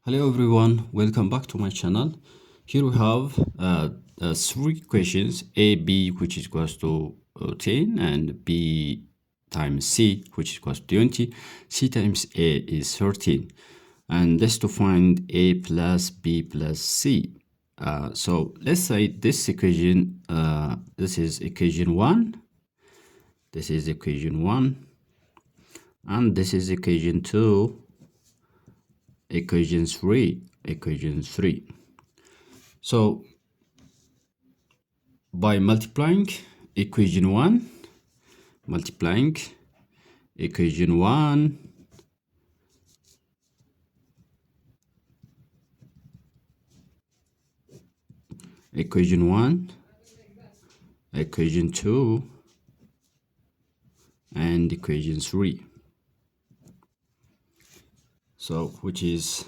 Hello everyone, welcome back to my channel. Here we have three questions: a, b, which is equals to 10, and b times c, which is equals to 20. C times a is 13, and that's to find a plus b plus c. So let's say this equation, this is equation 1, this is equation 1, and this is equation 2, equation 3. So by multiplying equation 1, multiplying equation 1, equation 1, equation 2, and equation 3. So which is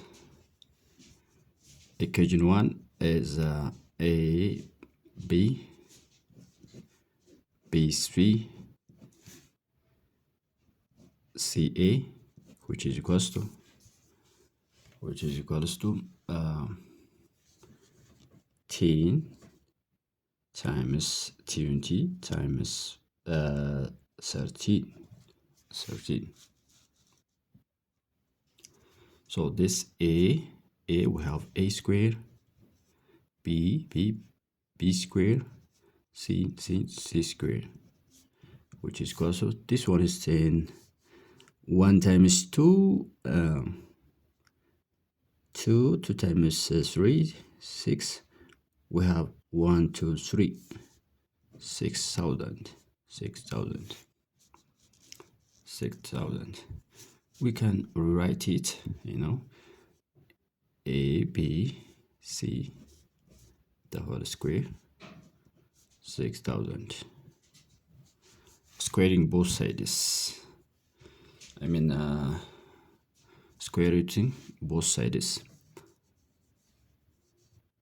equation 1 is a, b, b3, ca, which is equals to 10 times 20 times 13. So this a we have a square, b square, c square, which is equal to, this one is 10. 1 times 2, 2 times 3, 6. We have 1, 2, 3, 6,000. We can rewrite it, a, b, c, the whole square, 6,000. Squaring both sides. Square rooting both sides.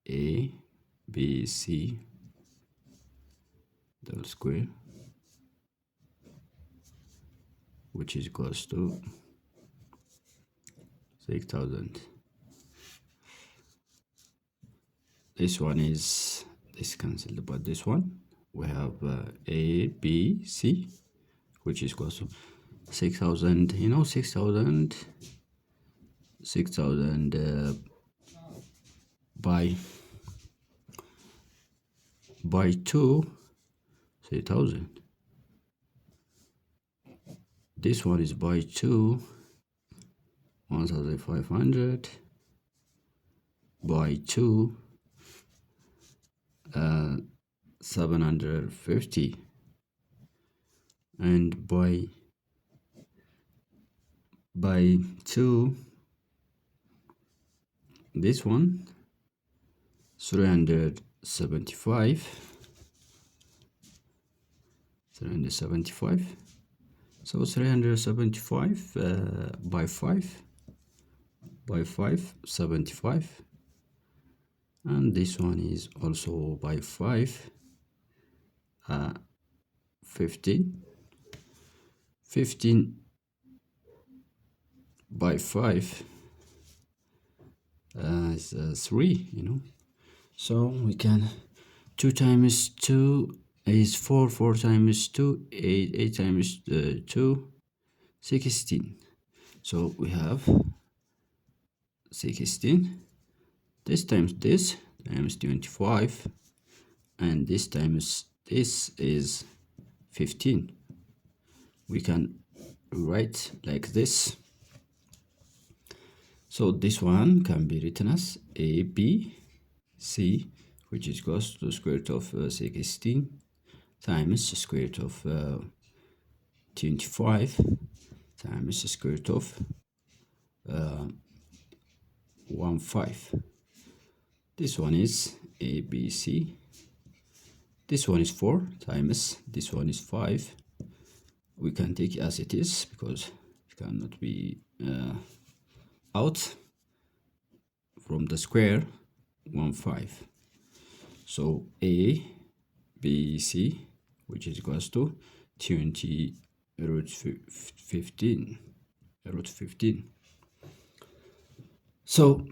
A, b, c, the whole square, which is equals to 6,000. This one is cancelled, but this one we have a, b, c, which is equals to 6,000. 6,000 by 2, 3,000. This one is by 2, 1,500, by 2, 750, and by 2, this one 375. So 375 by 5, 75, and this one is also by 5, 15 by 5 is 3, so we can, 2 times 2 is 4, 4 times 2, 8, 8 times 2, 16. So we have 16. This times this times 25, and this times this is 15. We can write like this. So this one can be written as a, b, c, which is equals to the square root of 16 times the square root of 25 times the square root of 15. This one is a, b, c. This one is 4 times this one is 5. We can take it as it is because it cannot be out from the square, 15. So a, b, c, which is equals to 20 root 15. So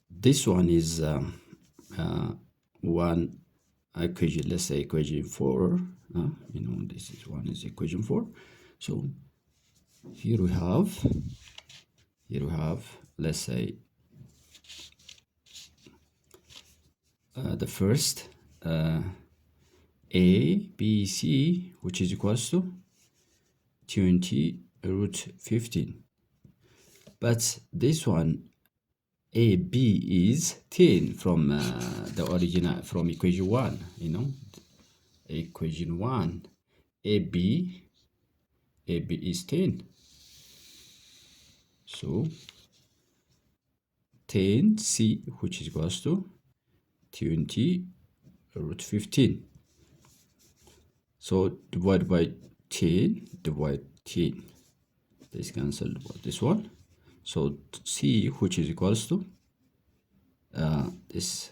this one is one equation, let's say equation 4. This is one is equation 4. So here we have let's say the first a b c, which is equals to 20 root 15. But this one a b is 10 from the original, from equation 1, equation 1 a b is 10. So 10c, which is equals to 20 root 15. So divide by 10, divide 10. This cancelled by this one. So c, which is equals to this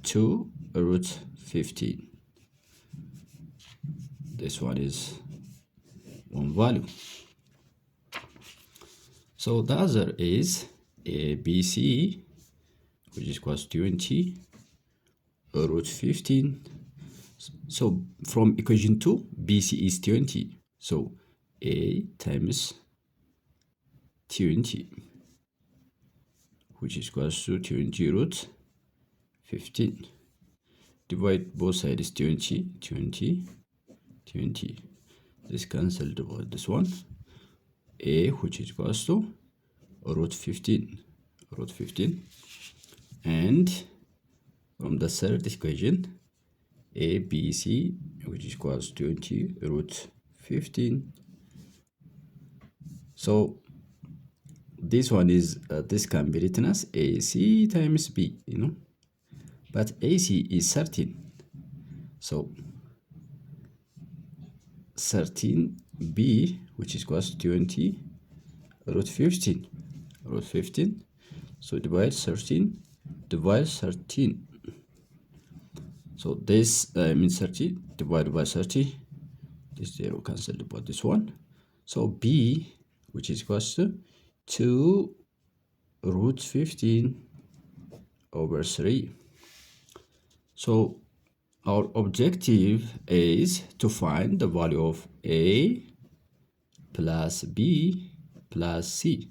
2 root 15. This one is one value. So the other is a b c, which is equals to 20 root 15. So from equation 2, BC is 20. So A times 20, which is equals to 20 root 15. Divide both sides, 20, 20, 20. This cancelled by this one. A, which is equals to root 15, root 15. And from the third equation, a b c, which is equals to 20 root 15. So this one is this can be written as ac times b, but ac is 13. So 13b, which is equals to 20 root 15, root 15. So divide 13, divide 13. So this means 30 divided by 30. This 0 cancelled by this one. So b, which is equals to 2 root 15 over 3. So our objective is to find the value of a plus b plus c.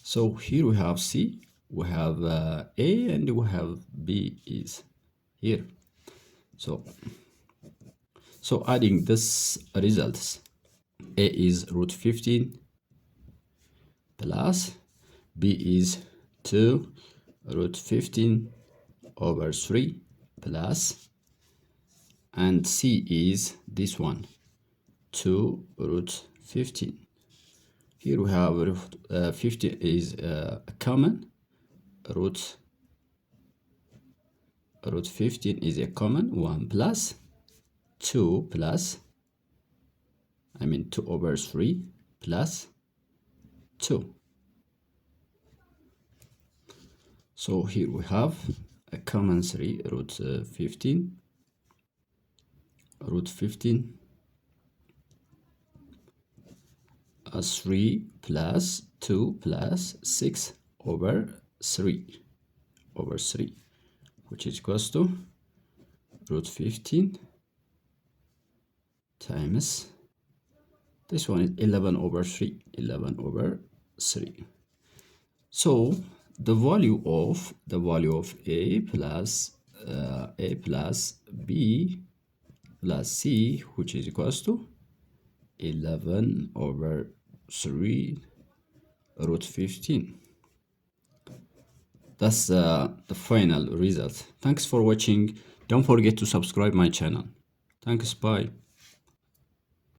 So here we have c, we have a, and we have b is here. So adding this results, a is root 15 plus b is 2 root 15 over 3 plus, and c is this one, 2 root 15. Here we have 15 is common, root 15 is a common, 1 plus 2 plus, 2 over 3 plus 2. So here we have a common 3 root 15, root 15, 3 plus 2 plus 6 over 3, which is equals to root 15 times this one is 11 over 3, 11 over 3. So the value of a plus b plus c, which is equals to 11 over 3 root 15. That's the final result. Thanks for watching. Don't forget to subscribe my channel. Thanks, bye.